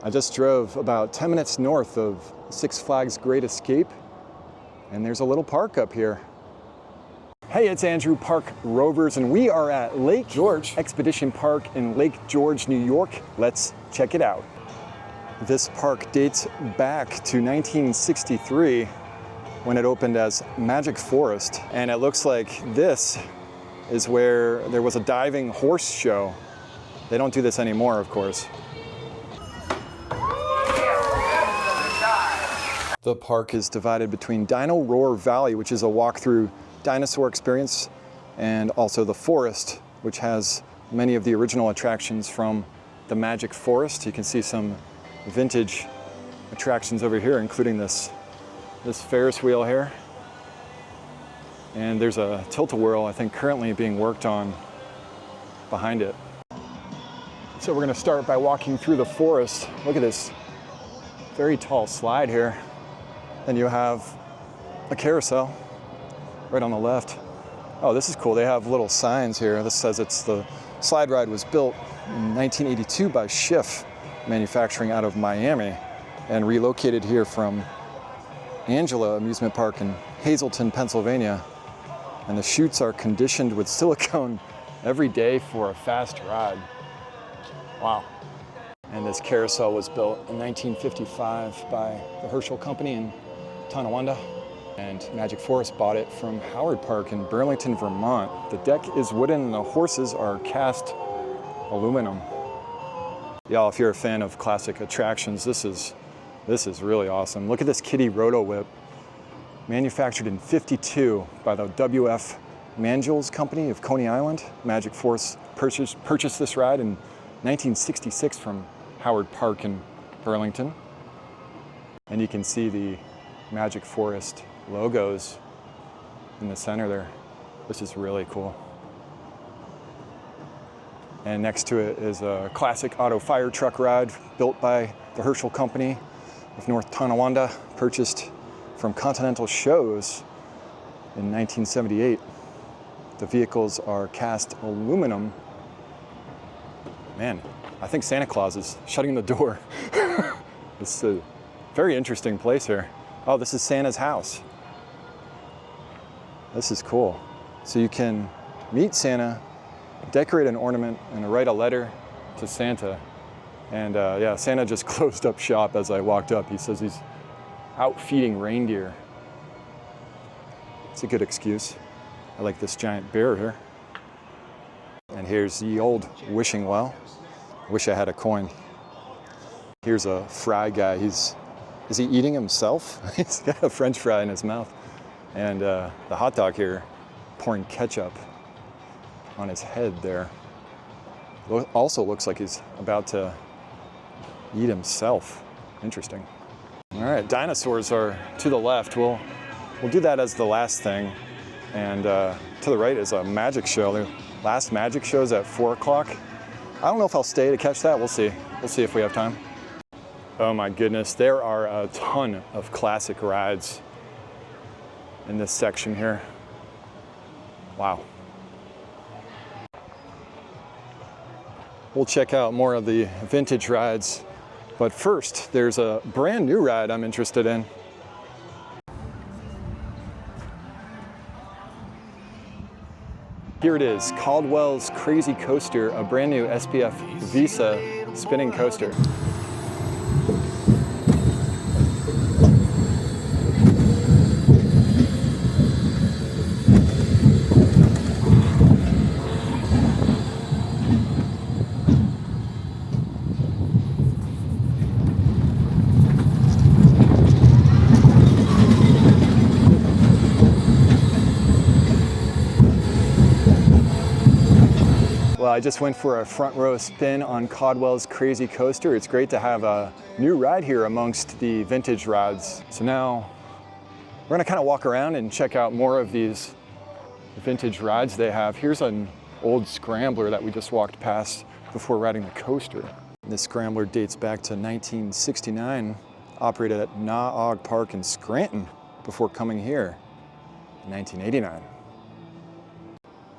I just drove about 10 minutes north of Six Flags Great Escape, and there's a little park up here. Hey, it's Andrew, Park Rovers, and we are at Lake George Expedition Park in Lake George, New York. Let's check it out. This park dates back to 1963 when it opened as Magic Forest, and it looks like this is where there was a diving horse show. They don't do this anymore, of course. The park is divided between Dino Roar Valley, which is a walk-through dinosaur experience, and also the forest, which has many of the original attractions from the Magic Forest. You can see some vintage attractions over here, including this Ferris wheel here. And there's a tilt-a-whirl, I think, currently being worked on behind it. So we're gonna start by walking through the forest. Look at this very tall slide here. Then you have a carousel right on the left. Oh, this is cool. They have little signs here. This says the slide ride was built in 1982 by Schiff Manufacturing out of Miami and relocated here from Angela Amusement Park in Hazleton, Pennsylvania. And the chutes are conditioned with silicone every day for a fast ride. Wow. And this carousel was built in 1955 by the Herschel Company in Tonawanda, and Magic Forest bought it from Howard Park in Burlington, Vermont. The deck is wooden and the horses are cast aluminum. Y'all, if you're a fan of classic attractions, this is really awesome. Look at this kiddie roto whip, manufactured in '52 by the W.F. Manjules Company of Coney Island. Magic Forest purchased this ride in 1966 from Howard Park in Burlington. And you can see the Magic Forest logos in the center there. This is really cool. And next to it is a classic auto fire truck ride built by the Herschel Company of North Tonawanda, purchased from Continental Shows in 1978. The vehicles are cast aluminum. Man, I think Santa Claus is shutting the door. It's a very interesting place here. Oh, this is Santa's house. This is cool. So you can meet Santa, decorate an ornament, and write a letter to Santa. And yeah, Santa just closed up shop as I walked up. He says he's out feeding reindeer. It's a good excuse. I like this giant bear here. And here's the old wishing well. Wish I had a coin. Here's a fry guy. Is he eating himself? He's got a French fry in his mouth. And the hot dog here, pouring ketchup on his head there. Also looks like he's about to eat himself. Interesting. All right, dinosaurs are to the left. We'll do that as the last thing. And to the right is a magic show. The last magic show is at 4 o'clock. I don't know if I'll stay to catch that. We'll see. We'll see if we have time. Oh my goodness, there are a ton of classic rides in this section here. Wow. We'll check out more of the vintage rides, but first there's a brand new ride I'm interested in. Here it is, Caldwell's Crazy Coaster, a brand new SPF Visa spinning coaster. Well, I just went for a front row spin on Caldwell's Crazy Coaster. It's great to have a new ride here amongst the vintage rides. So now we're gonna kind of walk around and check out more of these vintage rides they have. Here's an old scrambler that we just walked past before riding the coaster. This scrambler dates back to 1969, operated at Naog Park in Scranton before coming here in 1989.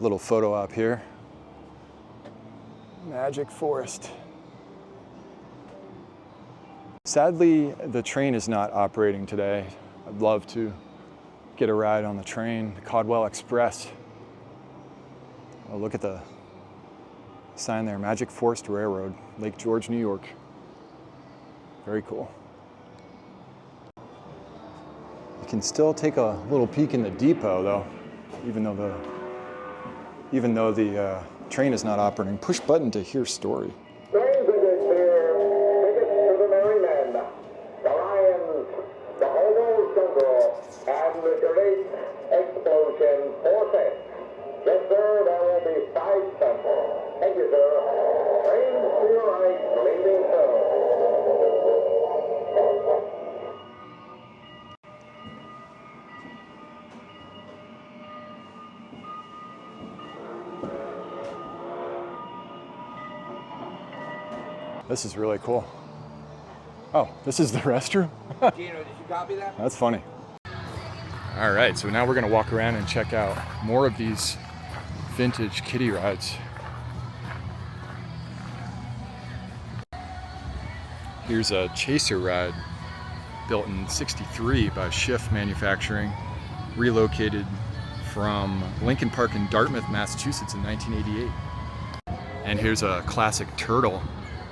Little photo op here. Magic Forest. Sadly, the train is not operating today. I'd love to get a ride on the train, the Caldwell Express. Oh, look at the sign there, Magic Forest Railroad, Lake George, New York. Very cool. You can still take a little peek in the depot though, even though the train is not operating. Push button to hear story. Train visits here. Tickets to the Merry Men, the Lions, the Homo Jungle, and the Great Explosion for sale. Yes, sir, there will be 5 cents. Thank you, sir. Train to your right, leaving soon. This is really cool. Oh, this is the restroom? Gino, did you copy that? That's funny. All right, so now we're gonna walk around and check out more of these vintage kiddie rides. Here's a chaser ride built in '63 by Schiff Manufacturing, relocated from Lincoln Park in Dartmouth, Massachusetts in 1988. And here's a classic turtle.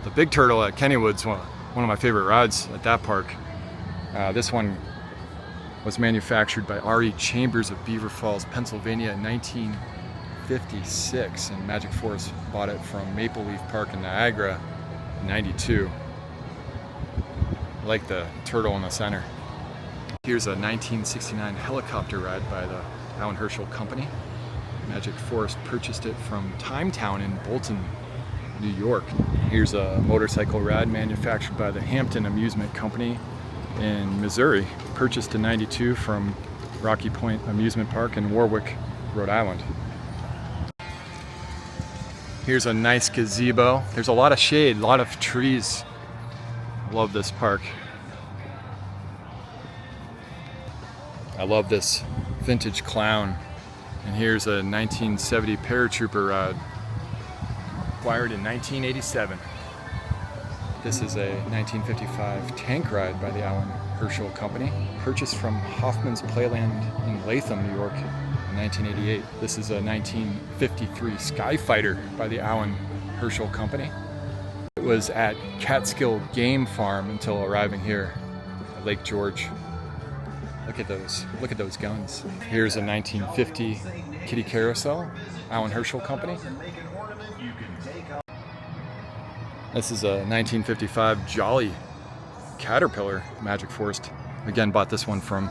The big turtle at Kennywood's one of my favorite rides at that park. This one was manufactured by R.E. Chambers of Beaver Falls, Pennsylvania in 1956, and Magic Force bought it from Maple Leaf Park in Niagara in '92. I like the turtle in the center. Here's a 1969 helicopter ride by the Alan Herschel Company. Magic Force purchased it from Timetown in Bolton, New York. Here's a motorcycle ride manufactured by the Hampton Amusement Company in Missouri, purchased in '92 from Rocky Point Amusement Park in Warwick, Rhode Island. Here's a nice gazebo. There's a lot of shade, a lot of trees. I love this park. I love this vintage clown. And here's a 1970 paratrooper ride, acquired in 1987. This is a 1955 tank ride by the Alan Herschel Company, purchased from Hoffman's Playland in Latham, New York in 1988. This is a 1953 Skyfighter by the Alan Herschel Company. It was at Catskill Game Farm until arriving here at Lake George. Look at those guns. Here's a 1950 Kitty Carousel, Alan Herschel Company. This is a 1955 Jolly Caterpillar. Magic Forest, again, bought this one from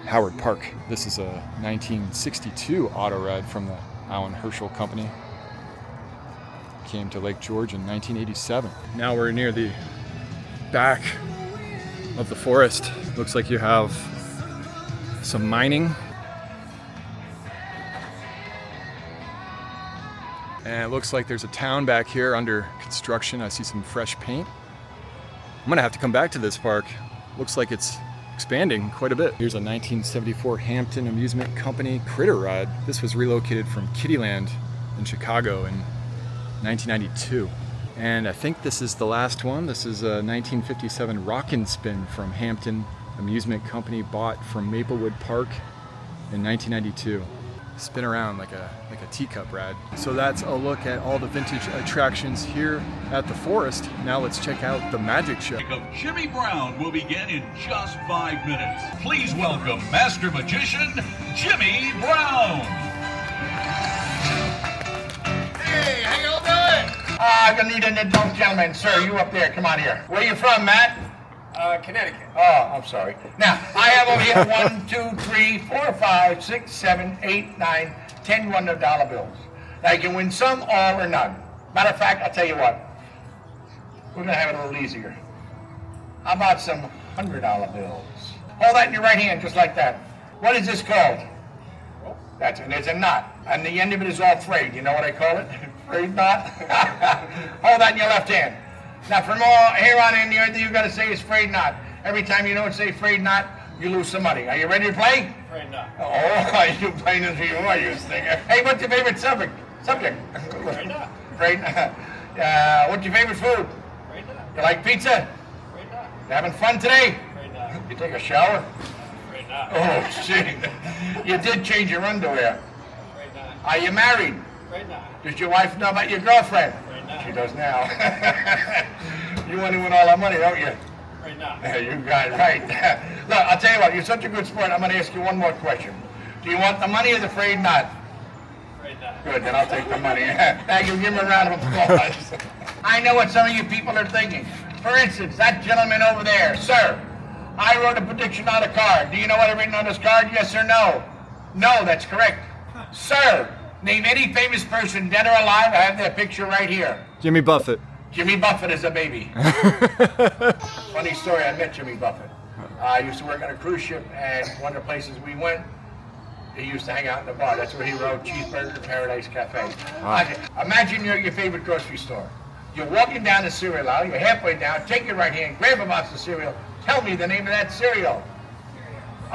Howard Park. This is a 1962 auto ride from the Alan Herschel Company. Came to Lake George in 1987. Now we're near the back of the forest. Looks like you have some mining. And it looks like there's a town back here under construction. I see some fresh paint. I'm gonna have to come back to this park. Looks like it's expanding quite a bit. Here's a 1974 Hampton Amusement Company critter ride. This was relocated from Kittyland in Chicago in 1992. And I think this is the last one. This is a 1957 Rockin' Spin from Hampton Amusement Company, bought from Maplewood Park in 1992. Spin around like a teacup ride. So that's a look at all the vintage attractions here at the forest. Now let's check out the magic show. Jimmy Brown will begin in just 5 minutes. Please welcome Master Magician Jimmy Brown. Hey, how y'all doing? I'm gonna need an adult gentleman. Sir, you up there, come on here. Where you from, Matt? Connecticut. Oh, I'm sorry. Now, I have over here 1, 2, 3, 4, 5, 6, 7, 8, 9, 10 $100 bills. Now, you can win some, all, or none. Matter of fact, I'll tell you what. We're gonna have it a little easier. How about some $100 bills? Hold that in your right hand, just like that. What is this called? That's it. It's a knot. And the end of it is all frayed. You know what I call it? Frayed knot? Hold that in your left hand. Now, from all here on in, the only thing you got to say is frayed knot. Every time you don't say frayed knot, you lose some money. Are you ready to play? Frayed knot. Oh, you playing this for you? Are you thinking? Hey, what's your favorite subject? Frayed knot. Frayed knot. What's your favorite food? Frayed knot. You like pizza? Frayed knot. You having fun today? Right now. You take a shower? Right now. Oh, shit. You did change your underwear. Right now. Are you married? Right now. Does your wife know about your girlfriend? Right now. She does now. You want to win all our money, don't you? Right now. Yeah, you got it right. Look, I'll tell you what, you're such a good sport, I'm going to ask you one more question. Do you want the money or the afraid not? Right now. Good, then I'll take the money. Thank you, give him a round of applause. I know what some of you people are thinking. For instance, that gentleman over there, sir, I wrote a prediction on a card. Do you know what I written on this card, yes or no? No, that's correct. Sir, name any famous person, dead or alive. I have their picture right here. Jimmy Buffett. Jimmy Buffett is a baby. Funny story, I met Jimmy Buffett. I used to work on a cruise ship, and one of the places we went, he used to hang out in the bar. That's where he wrote Cheeseburger Paradise Cafe. Okay, imagine you're at your favorite grocery store. You're walking down the cereal aisle, you're halfway down, take your right hand, grab a box of cereal, tell me the name of that cereal.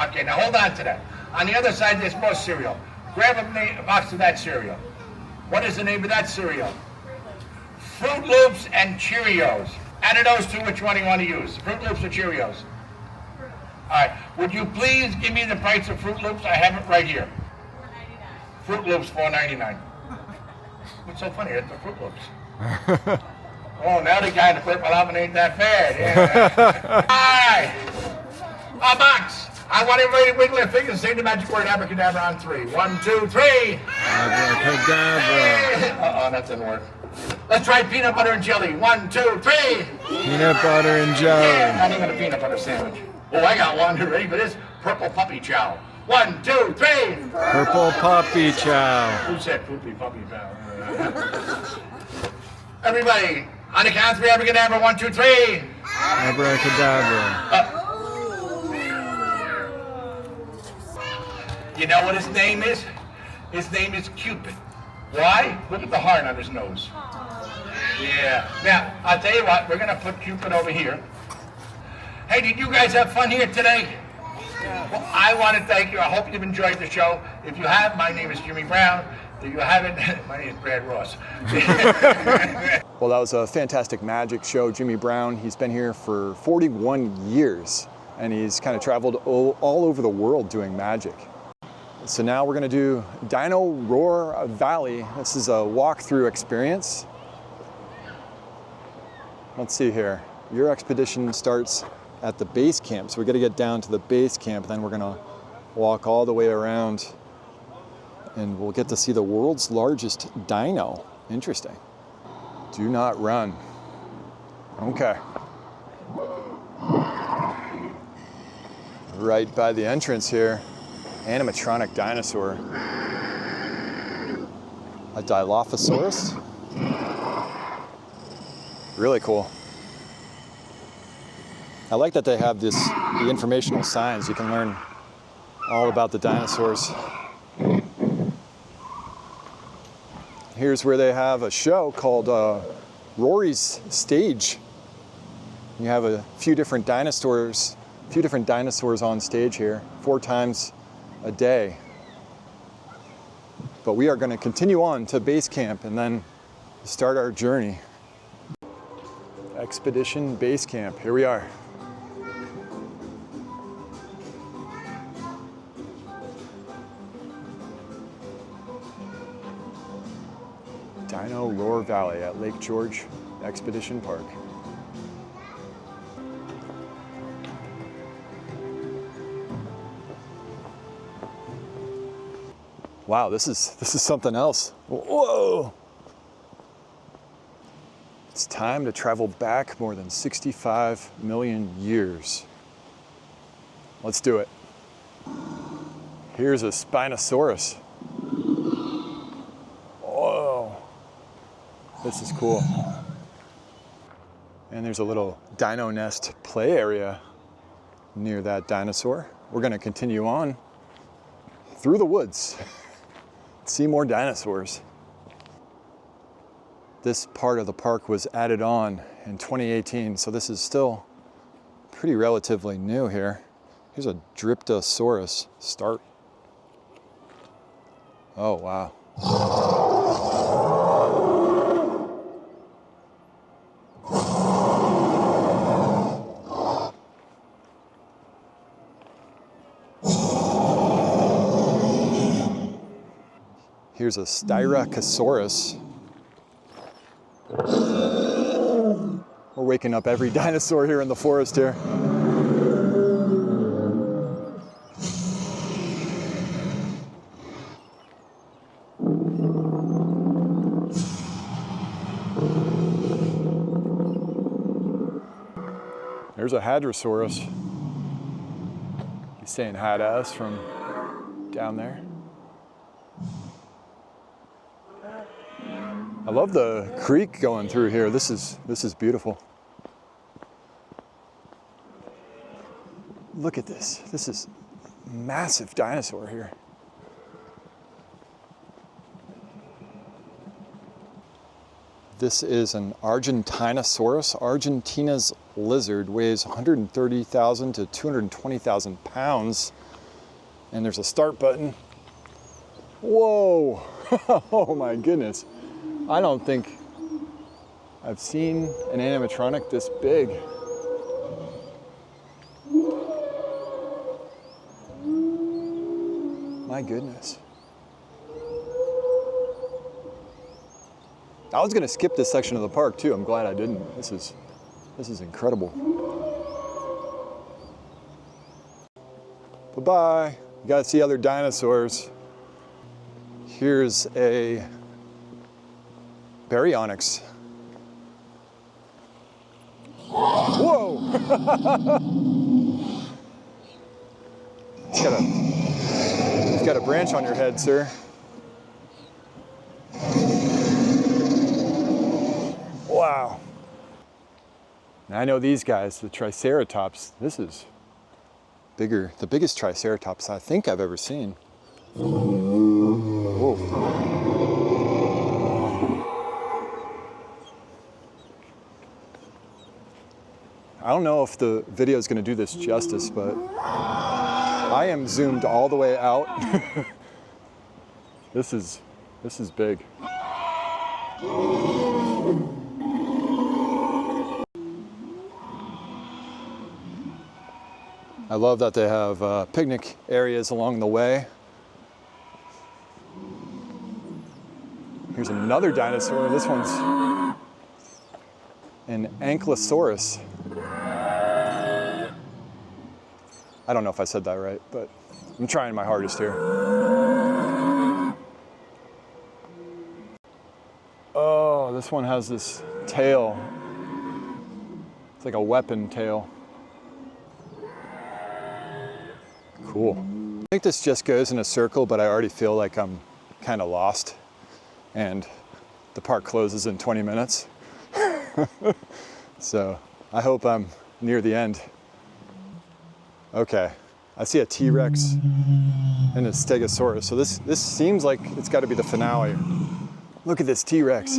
Okay, now hold on to that. On the other side, there's more cereal. Grab a box of that cereal. What is the name of that cereal? Fruit Loops and Cheerios. Out of those two, which one do you want to use? Fruit Loops or Cheerios? All right. Would you please give me the price of Fruit Loops? I have it right here. $4.99. Fruit Loops, $4.99. What's so funny? It's the Fruit Loops. Oh, now the guy in the purple oven ain't that bad. Yeah. All right. A box. I want everybody to wiggle their fingers and say the magic word abracadabra on 3. 1, 2, 3. Abracadabra. Uh-oh, that didn't work. Let's try peanut butter and jelly. 1, 2, 3. Peanut butter and jelly. Yeah, not even a peanut butter sandwich. Oh, I got one. You ready for this? Purple puppy chow. 1, 2, 3. Purple puppy chow. Who said poopy puppy chow? Everybody, on the count of 3, abracadabra. 1, 2, 3. Abracadabra. You know what his name is? His name is Cupid. Why? Look at the heart on his nose. Yeah. Now, I'll tell you what, we're going to put Cupid over here. Hey, did you guys have fun here today? Well, I want to thank you. I hope you've enjoyed the show. If you have, my name is Jimmy Brown. If you haven't, my name is Brad Ross. Well, that was a fantastic magic show. Jimmy Brown, he's been here for 41 years, and he's kind of traveled all over the world doing magic. So now we're going to do Dino Roar Valley. This is a walkthrough experience. Let's see here. Your expedition starts at the base camp. So we got to get down to the base camp, then we're going to walk all the way around and we'll get to see the world's largest dino. Interesting. Do not run. Okay. Right by the entrance here. Animatronic dinosaur, a Dilophosaurus. Really cool. I like that they have the informational signs. You can learn all about the dinosaurs. Here's where they have a show called Rory's Stage. You have a few different dinosaurs on stage here, 4 times a day. But we are going to continue on to base camp and then start our journey. Expedition Base Camp, here we are. Dino Roar Valley at Lake George Expedition Park. Wow, this is something else. Whoa! It's time to travel back more than 65 million years. Let's do it. Here's a Spinosaurus. Whoa! This is cool. And there's a little dino nest play area near that dinosaur. We're going to continue on through the woods. See more dinosaurs. This part of the park was added on in 2018, so this is still pretty relatively new here. Here's a Dryptosaurus start. Oh, wow. Here's a Styracosaurus. We're waking up every dinosaur here in the forest here. There's a Hadrosaurus. He's saying hi to us from down there. I love the creek going through here. This is beautiful. Look at this. This is massive dinosaur here. This is an Argentinosaurus. Argentina's lizard weighs 130,000 to 220,000 pounds. And there's a start button. Whoa! Oh my goodness. I don't think I've seen an animatronic this big. My goodness. I was gonna skip this section of the park too. I'm glad I didn't. This is incredible. Bye-bye. You gotta see other dinosaurs. Here's a Baryonyx. Whoa! It's got a branch on your head, sir. Wow. Now I know these guys, the Triceratops. This is bigger, the biggest Triceratops I think I've ever seen. Whoa. I don't know if the video is going to do this justice, but I am zoomed all the way out. This is big. I love that they have picnic areas along the way. Here's another dinosaur. This one's an Ankylosaurus. I don't know if I said that right, but I'm trying my hardest here. Oh, this one has this tail. It's like a weapon tail. Cool. I think this just goes in a circle, but I already feel like I'm kind of lost. And the park closes in 20 minutes. So I hope I'm near the end. Okay, I see a T-Rex and a Stegosaurus. So this seems like it's got to be the finale. Look at this T-Rex.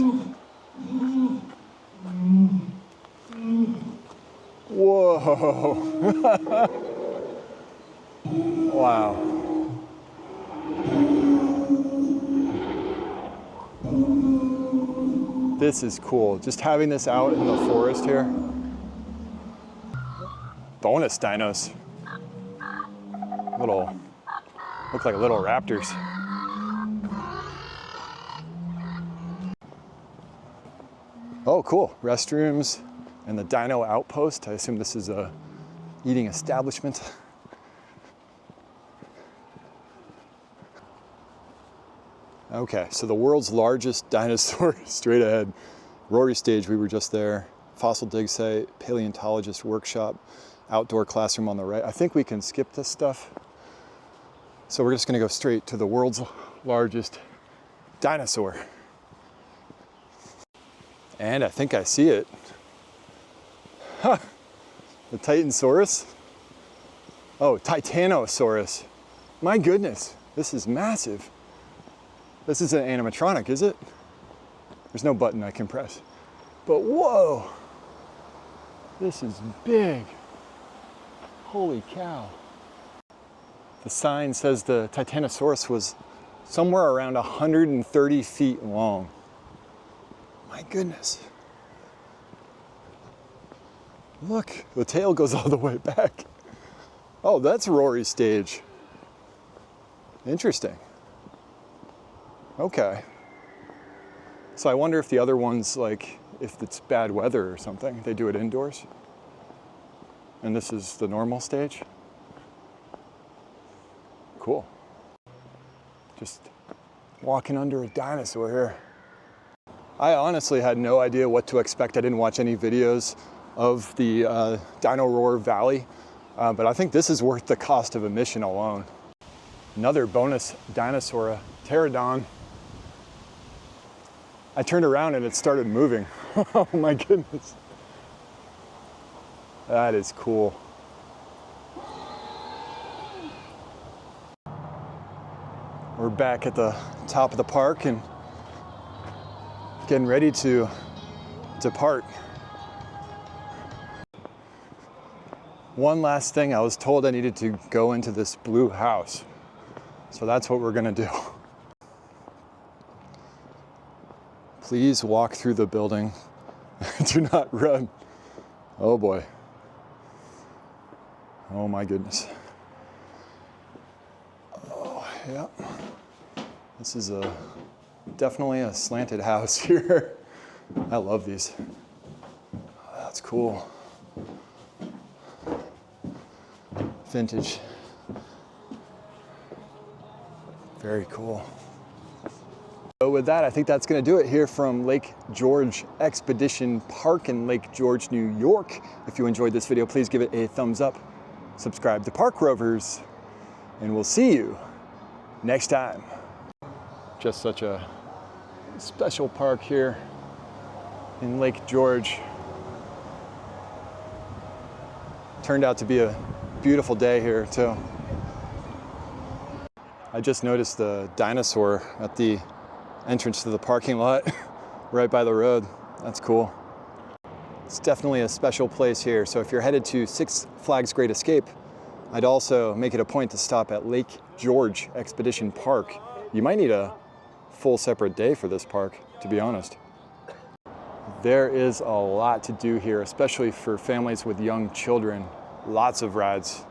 Whoa. Wow. This is cool. Just having this out in the forest here. Bonus dinos. Look like little raptors. Oh, cool. Restrooms and the dino outpost. I assume this is a eating establishment. Okay, so the world's largest dinosaur straight ahead. Rory stage, we were just there. Fossil dig site, paleontologist workshop, outdoor classroom on the right. I think we can skip this stuff. So we're just gonna go straight to the world's largest dinosaur. And I think I see it. Huh. The Titansaurus. Oh, Titanosaurus. My goodness, this is massive. This is an animatronic, is it? There's no button I can press. But whoa, this is big. Holy cow. The sign says the Titanosaurus was somewhere around 130 feet long. My goodness. Look, the tail goes all the way back. Oh, that's Rory's stage. Interesting. Okay. So I wonder if the other ones, like, if it's bad weather or something, they do it indoors. And this is the normal stage. Cool. Just walking under a dinosaur here. I honestly had no idea what to expect. I didn't watch any videos of the Dino Roar Valley, but I think this is worth the cost of admission alone. Another bonus dinosaur, a pterodon. I turned around and it started moving. Oh my goodness. That is cool. We're back at the top of the park and getting ready to depart. One last thing, I was told I needed to go into this blue house. So that's what we're gonna do. Please walk through the building. Do not run. Oh boy. Oh my goodness. Oh, yeah. This is definitely a slanted house here. I love these. That's cool. Vintage. Very cool. So with that, I think that's going to do it here from Lake George Expedition Park in Lake George, New York. If you enjoyed this video, please give it a thumbs up, subscribe to Park Rovers, and we'll see you next time. Just such a special park here in Lake George. Turned out to be a beautiful day here too. I just noticed the dinosaur at the entrance to the parking lot right by the road. That's cool. It's definitely a special place here. So if you're headed to Six Flags Great Escape, I'd also make it a point to stop at Lake George Expedition Park. You might need a full separate day for this park, to be honest. There is a lot to do here, especially for families with young children. Lots of rides.